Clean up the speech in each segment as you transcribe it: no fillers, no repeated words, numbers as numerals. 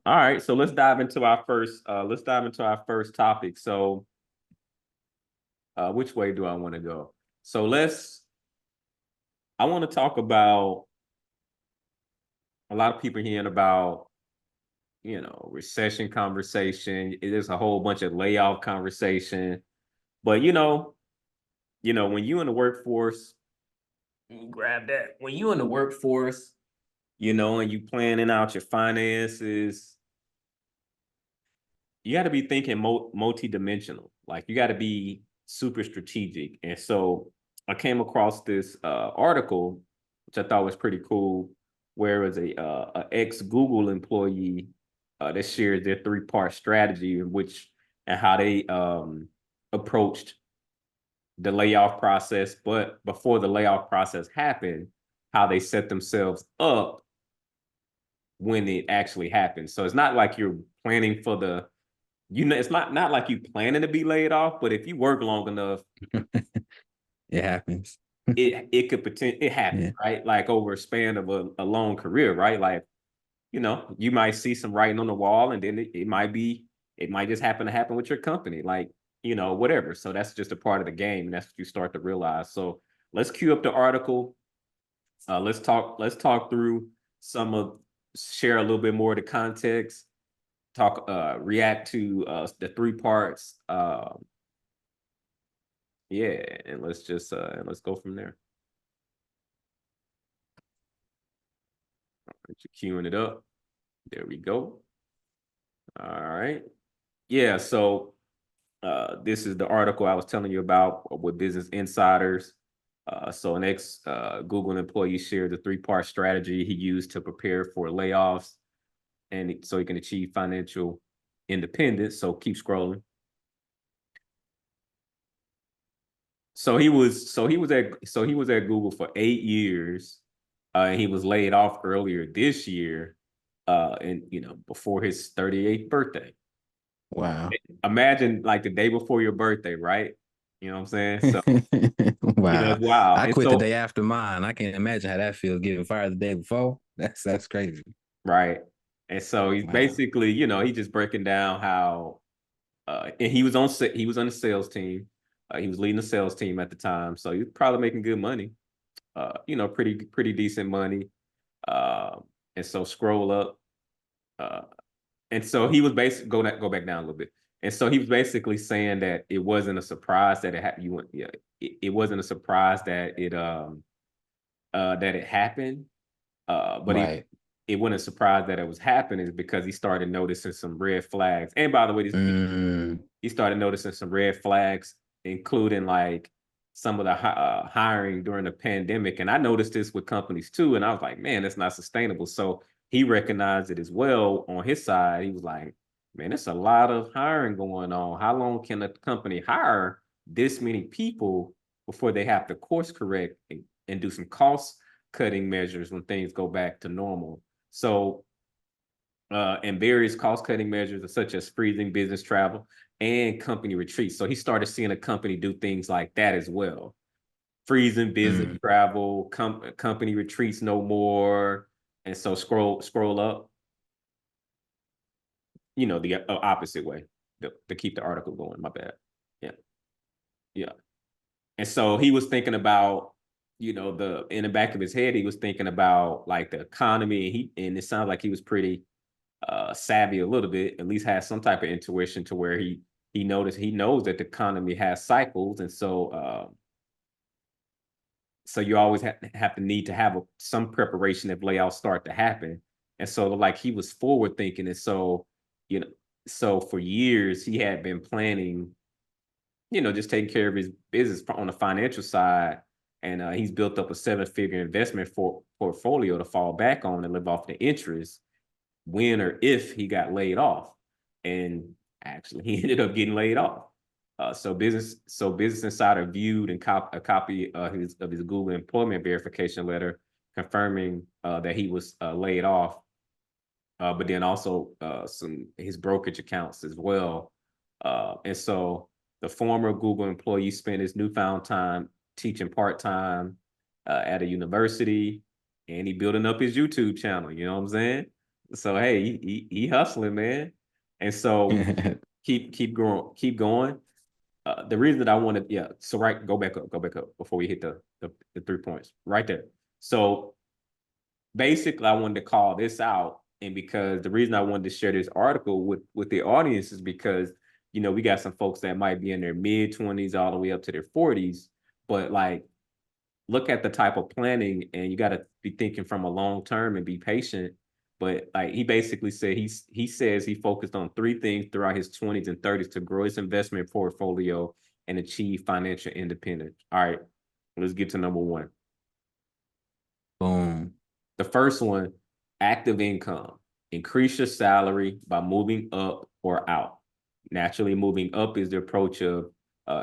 All right, so let's dive into our first topic. So, which way do I want to go? So I want to talk about a lot of people hearing about, recession conversation. There's a whole bunch of layoff conversation, but when you in the workforce, you grab that. When you in the workforce, and you planning out your finances, you got to be thinking multi-dimensional. Like you got to be super strategic. And so I came across this article, which I thought was pretty cool, where it was a ex Google employee that shared their three-part strategy in which and how they approached the layoff process, but before the layoff process happened, how they set themselves up when it actually happens. So it's not like you're planning for it's not like you planning to be laid off, but if you work long enough, It happens. it happens, Yeah. right? Like over a span of a long career, right? Like, you might see some writing on the wall, and then it might just happen with your company, like, whatever. So that's just a part of the game, and that's what you start to realize. So let's cue up the article. Let's talk through some of share a little bit more of the context, react to the three parts. Yeah, and let's go from there. You're queuing it up. There we go. All right. Yeah, so this is the article I was telling you about with Business Insiders. So an ex Google employee shared the three-part strategy he used to prepare for layoffs and so he can achieve financial independence. So keep scrolling. So he was at Google for 8 years. And he was laid off earlier this year, and before his 38th birthday. Wow. Imagine like the day before your birthday, right? You know what I'm saying? So Wow. it's wild. I And quit the so day after mine. I can't imagine how that feels getting fired the day before. That's crazy. right. And so he's Wow. basically, he's just breaking down how and he was on the sales team. He was leading the sales team at the time. So he was probably making good money. Pretty decent money. Uh, and so scroll up. Uh, and so he was basically go back down a little bit. And so he was basically saying that it wasn't a surprise that it happened. Yeah, it wasn't a surprise that it happened. But Right. it wasn't a surprise that it was happening because he started noticing some red flags. And by the way, Mm, he started noticing some red flags, including like some of the hiring during the pandemic. And I noticed this with companies too. And I was like, man, that's not sustainable. So he recognized it as well on his side. He was like, man, there's a lot of hiring going on. How long can a company hire this many people before they have to course correct and do some cost cutting measures when things go back to normal? So and various cost cutting measures such as freezing business travel and company retreats. So he started seeing a company do things like that as well. Freezing business mm. travel, company retreats no more. And so scroll up, the opposite way to keep the article going. My bad. Yeah. Yeah. And so he was thinking about, the in the back of his head, he was thinking about like the economy. And it sounds like he was pretty savvy a little bit, at least has some type of intuition to where he knows that the economy has cycles, and so you always have to need to have some preparation if layoffs start to happen. And so like he was forward thinking, and so you know, so for years he had been planning, just taking care of his business on the financial side. And he's built up a seven-figure investment portfolio to fall back on and live off the interest when or if he got laid off. And actually, he ended up getting laid off. Business Insider viewed and a copy of his Google employment verification letter confirming that he was laid off, but then also some his brokerage accounts as well. And so the former Google employee spent his newfound time teaching part time at a university, and he building up his YouTube channel. You know what I'm saying? So hey, he hustling, man. And so keep going, keep going. The reason that I wanted, yeah, so right, go back up before we hit the 3 points right there. So basically, I wanted to call this out, and because the reason I wanted to share this article with the audience is because we got some folks that might be in their mid 20s all the way up to their 40s, but like look at the type of planning, and you got to be thinking from a long term and be patient. But like he basically said, he says he focused on three things throughout his 20s and 30s to grow his investment portfolio and achieve financial independence. All right, let's get to number one. Boom. The first one, active income. Increase your salary by moving up or out. Naturally, moving up is the approach of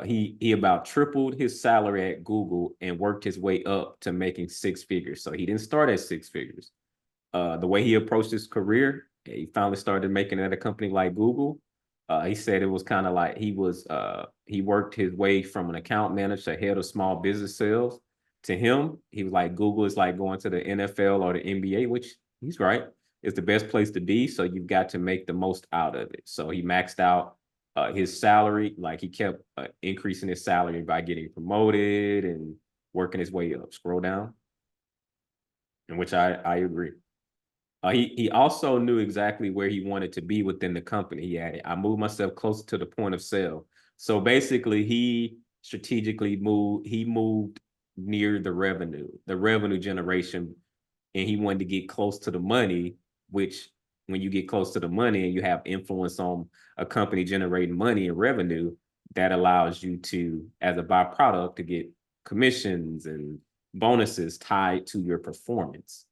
he about tripled his salary at Google and worked his way up to making six figures. So he didn't start at six figures. The way he approached his career, he finally started making it at a company like Google. He said it was kind of like he worked his way from an account manager to head of small business sales. To him, he was like, Google is like going to the NFL or the NBA, which he's right. It's the best place to be. So you've got to make the most out of it. So he maxed out his salary, like he kept increasing his salary by getting promoted and working his way up. Scroll down, in which I agree. He also knew exactly where he wanted to be within the company. He added, I moved myself closer to the point of sale. So basically, he strategically moved. He moved near the revenue generation, and he wanted to get close to the money. Which, when you get close to the money and you have influence on a company generating money and revenue, that allows you to, as a byproduct, to get commissions and bonuses tied to your performance.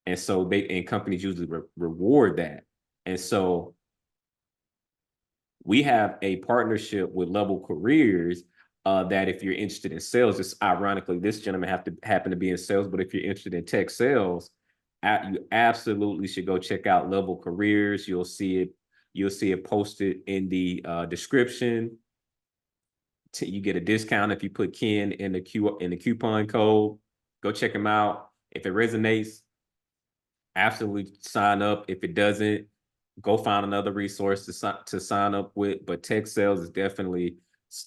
And so companies usually reward that. And so we have a partnership with Level Careers that if you're interested in sales, it's ironically, this gentleman happen to be in sales, but if you're interested in tech sales, you absolutely should go check out Level Careers. You'll see it posted in the description. You get a discount if you put Ken in the coupon code. Go check him out. If it resonates, absolutely sign up. If it doesn't, go find another resource to sign up with. But tech sales is definitely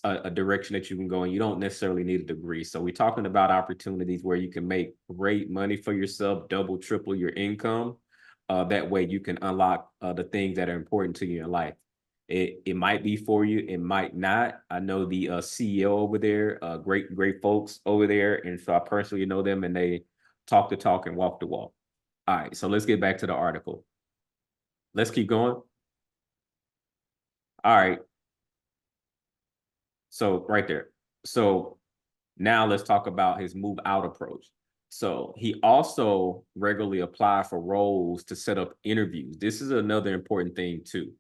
a direction that you can go, and you don't necessarily need a degree. So we're talking about opportunities where you can make great money for yourself, double, triple your income. That way you can unlock the things that are important to you in life. It might be for you, it might not. I know the CEO over there, great folks over there, and so I personally know them, and they talk the talk and walk the walk. All right, so let's get back to the article. Let's keep going. All right. So right there. So now let's talk about his move out approach. So he also regularly applied for roles to set up interviews. This is another important thing too.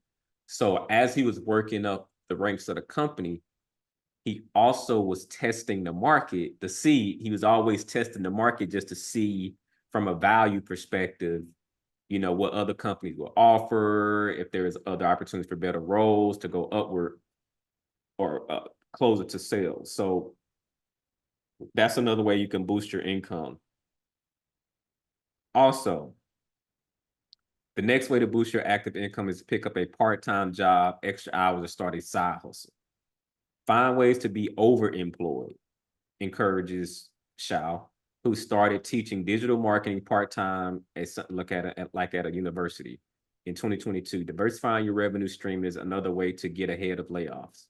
So as he was working up the ranks of the company, he also was testing the market to see, he was always testing the market just to see from a value perspective, what other companies will offer, if there is other opportunities for better roles to go upward or closer to sales. So that's another way you can boost your income. Also, the next way to boost your active income is to pick up a part-time job, extra hours, or start a side hustle. Find ways to be overemployed, encourages Shao, who started teaching digital marketing part-time at a university. In 2022, diversifying your revenue stream is another way to get ahead of layoffs.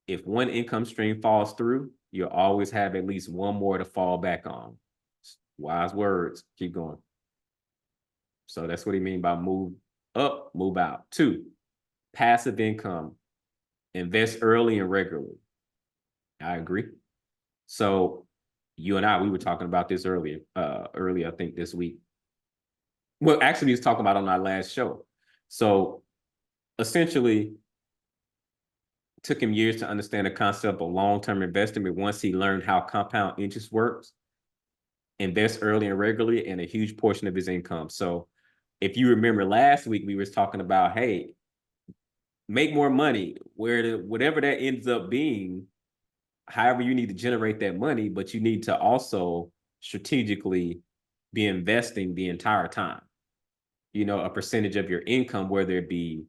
If one income stream falls through, you'll always have at least one more to fall back on. Wise words. Keep going. So that's what he mean by move up, move out. 2, passive income. Invest early and regularly. I agree. So you and I, we were talking about this earlier, I think this week. Well, actually, we was talking about on our last show. So essentially, took him years to understand the concept of long-term investing, but once he learned how compound interest works, invest early and regularly in a huge portion of his income. So if you remember last week, we was talking about, hey, make more money, whatever that ends up being, however you need to generate that money, but you need to also strategically be investing the entire time. a percentage of your income, whether it be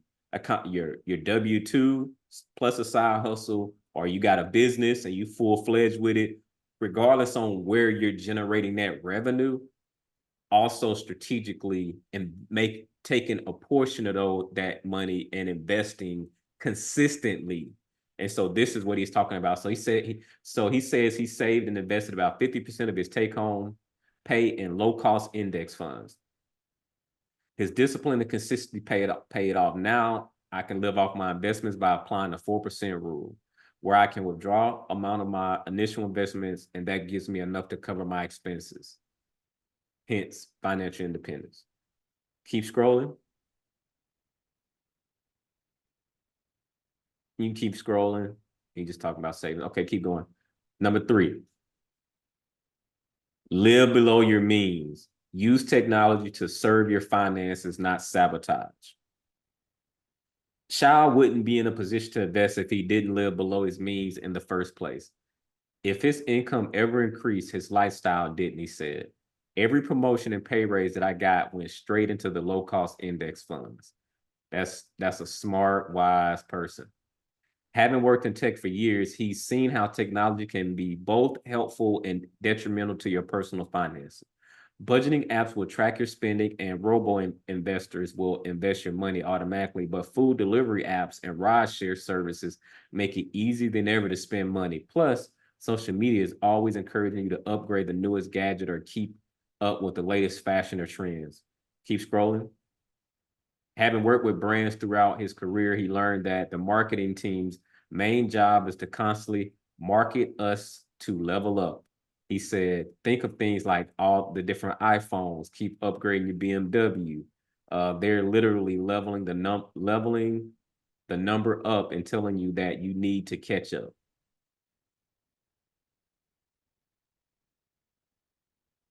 your W-2 plus a side hustle, or you got a business and you full-fledged with it, regardless on where you're generating that revenue, also strategically and taking a portion of that money and investing consistently. And so this is what he's talking about. So he says he saved and invested about 50% of his take-home pay in low-cost index funds. His discipline and consistency paid off. Now I can live off my investments by applying the 4% rule, where I can withdraw amount of my initial investments, and that gives me enough to cover my expenses. Hence, financial independence. Keep scrolling. You can keep scrolling. You just talking about saving. Okay, keep going. Number 3, live below your means. Use technology to serve your finances, not sabotage. Child wouldn't be in a position to invest if he didn't live below his means in the first place. If his income ever increased, his lifestyle didn't, he said. Every promotion and pay raise that I got went straight into the low-cost index funds. That's a smart, wise person. Having worked in tech for years, he's seen how technology can be both helpful and detrimental to your personal finances. Budgeting apps will track your spending, and robo-investors will invest your money automatically, but food delivery apps and ride-share services make it easier than ever to spend money. Plus, social media is always encouraging you to upgrade the newest gadget or keep up with the latest fashion or trends. Keep scrolling. Having worked with brands throughout his career, he learned that the marketing team's main job is to constantly market us to level up. He said, think of things like all the different iPhones, keep upgrading your BMW. They're literally leveling the number up and telling you that you need to catch up.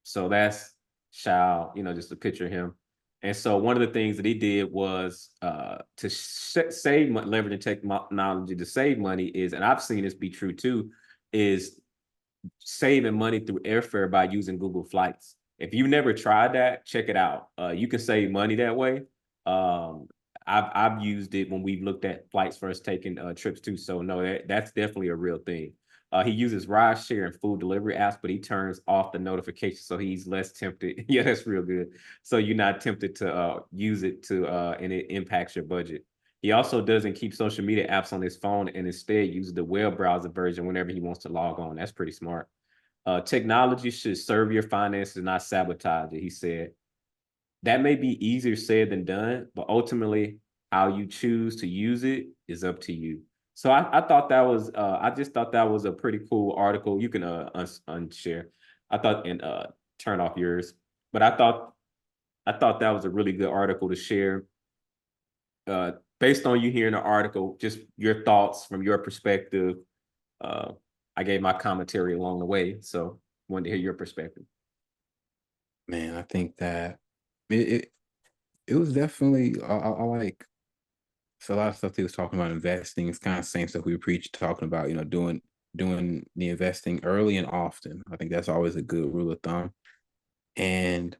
So that's Shao, just a picture of him. And so one of the things that he did was to save money, leveraging technology to save money is, and I've seen this be true too, is saving money through airfare by using Google Flights. If you've never tried that, check it out. You can save money that way. I've used it when we've looked at flights first taking trips too. So no, that's definitely a real thing. He uses ride share and food delivery apps, but he turns off the notifications so he's less tempted. Yeah, that's real good. So you're not tempted to use it and it impacts your budget. He also doesn't keep social media apps on his phone and instead uses the web browser version whenever he wants to log on. That's pretty smart. Technology should serve your finances, not sabotage it, he said. That may be easier said than done, but ultimately how you choose to use it is up to you. So I thought that was I just thought that was a pretty cool article. You can unshare. I thought and turn off yours. But I thought that was a really good article to share. Based on you hearing the article, just your thoughts from your perspective. I gave my commentary along the way, so wanted to hear your perspective. Man, I think that it it was definitely I like so a lot of stuff he was talking about investing. It's kind of the same stuff we preach talking about, doing the investing early and often. I think that's always a good rule of thumb. And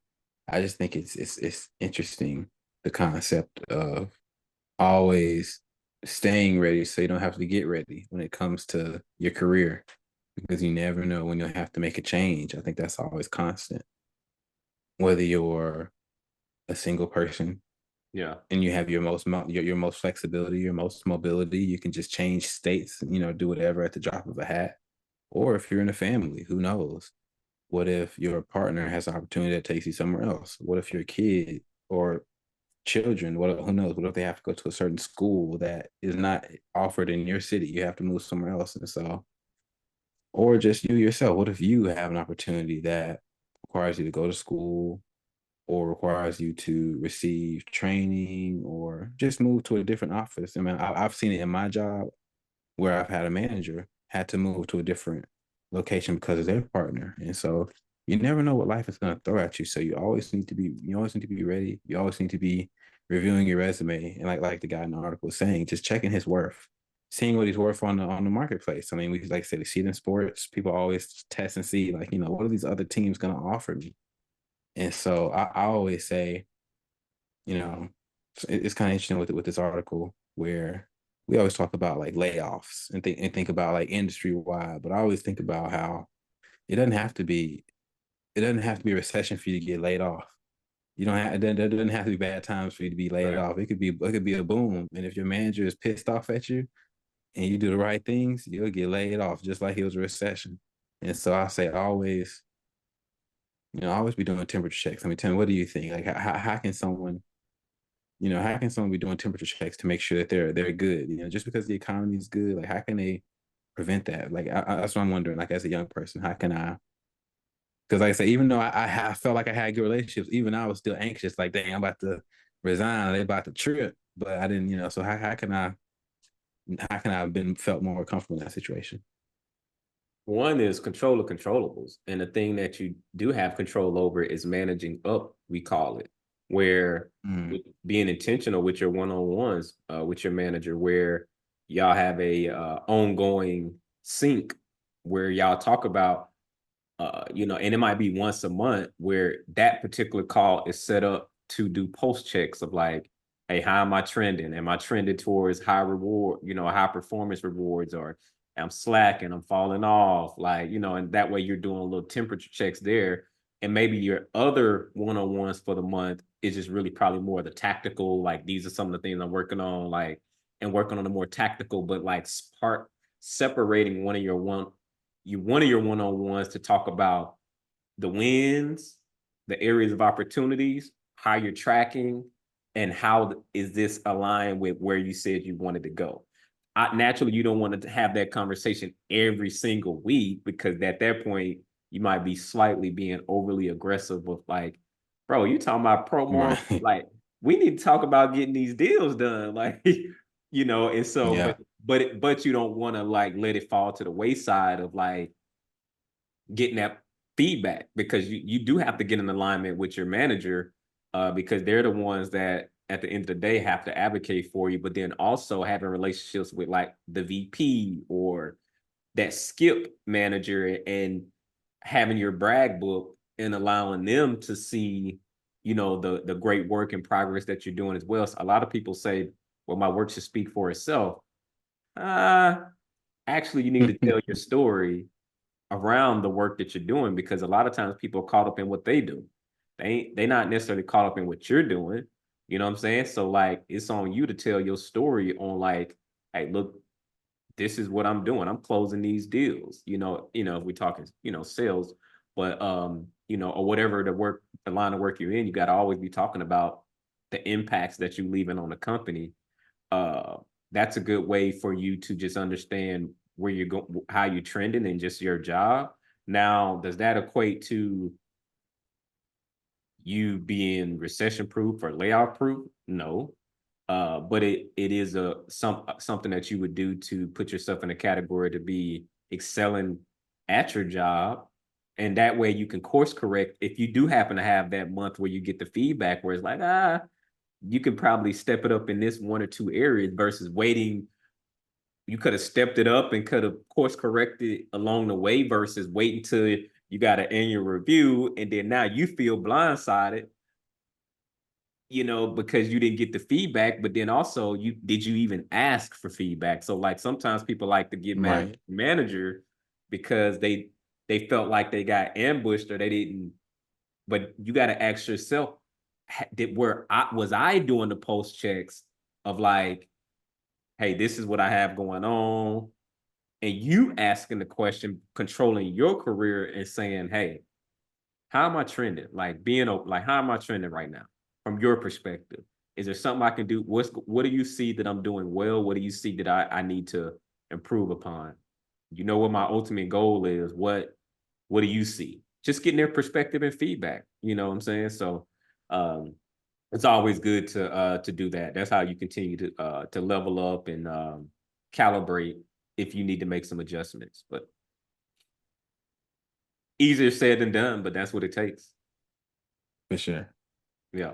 I just think it's interesting the concept of always staying ready so you don't have to get ready when it comes to your career because you never know when you'll have to make a change. I think that's always constant. Whether you're a single person Yeah. and you have your most flexibility, your most mobility, you can just change states, do whatever at the drop of a hat. Or if you're in a family, who knows? What if your partner has an opportunity that takes you somewhere else? What if your kid or children, who knows? What if they have to go to a certain school that is not offered in your city? You have to move somewhere else. And so, or just you yourself, what if you have an opportunity that requires you to go to school or requires you to receive training or just move to a different office? I mean, I've seen it in my job where I've had a manager had to move to a different location because of their partner. And so you never know what life is going to throw at you. So you always need to be ready. You always need to be reviewing your resume. And like the guy in the article was saying, just checking his worth, seeing what he's worth on the marketplace. I mean, we like I said, we see it in sports. People always test and see like, what are these other teams going to offer me? And so I always say, you know, it's kind of interesting with this article where we always talk about like layoffs and think about like industry wide, but I always think about how it doesn't have to be a recession for you to get laid off. You don't have there doesn't have to be bad times for you to be laid Right. off. It could be a boom, and if your manager is pissed off at you and you do the right things, you'll get laid off just like it was a recession. And so I say always, always be doing temperature checks. I mean, tell me, what do you think? Like, how can someone, how can someone be doing temperature checks to make sure that they're good? Just because the economy is good, like how can they prevent that? Like, that's what I'm wondering. Like, as a young person, how can I? Because, like I say, even though I felt like I had good relationships, even I was still anxious. Like, dang, I'm about to resign. They about to trip, but I didn't. So how can I have been felt more comfortable in that situation? One is control of controllables. And the thing that you do have control over is managing up, we call it, where Mm, being intentional with your one-on-ones with your manager, where y'all have a ongoing sync where y'all talk about and it might be once a month where that particular call is set up to do post checks of like, hey, how am I trending? Am I trending towards high reward, high performance rewards, or I'm slacking, I'm falling off, like, and that way you're doing little temperature checks there. And maybe your other one-on-ones for the month is just really probably more the tactical, like these are some of the things I'm working on, like, and working on the more tactical, but like part separating one of your one-on-ones to talk about the wins, the areas of opportunities, how you're tracking, and how is this aligned with where you said you wanted to go. Naturally, you don't want to have that conversation every single week because at that point, you might be slightly being overly aggressive with like, bro, you talking about promo? right. Like, we need to talk about getting these deals done. Like, and so, Yeah. but you don't want to like let it fall to the wayside of like getting that feedback because you do have to get in alignment with your manager because they're the ones that at the end of the day have to advocate for you, but then also having relationships with like the VP or that skip manager and having your brag book and allowing them to see, the great work and progress that you're doing as well. So a lot of people say, well, my work should speak for itself. Uh, Actually, you need to tell your story around the work that you're doing because a lot of times people are caught up in what they do. They not necessarily caught up in what you're doing. You know what I'm saying? So like it's on you to tell your story on like, hey, look, this is what I'm doing. I'm closing these deals. If we're talking, sales, but or whatever the line of work you're in, you got to always be talking about the impacts that you're leaving on the company. uh that's a good way for you to just understand where you're going, how you're trending and just your job. Now, does that equate to you being recession proof or layoff proof? No. But it is something that you would do to put yourself in a category to be excelling at your job. And that way you can course correct if you do happen to have that month where you get the feedback where it's like, you can probably step it up in this one or two areas versus waiting. You could have stepped it up and could have course corrected along the way versus waiting till you got an annual review and then now you feel blindsided, because you didn't get the feedback, but then also you even ask for feedback? So like sometimes people like to get mad at Right. the manager because they felt like they got ambushed or they didn't, but you got to ask yourself, was I doing the post checks of like, hey, this is what I have going on, and you asking the question, controlling your career and saying, hey, how am I trending? Like like, how am I trending right now from your perspective? Is there something I can do? What do you see that I'm doing well? What do you see that I need to improve upon? You know what my ultimate goal is? What do you see? Just getting their perspective and feedback. You know what I'm saying? So um it's always good to do that. That's how you continue to level up and calibrate if you need to make some adjustments. But easier said than done, but that's what it takes. For sure. Yeah.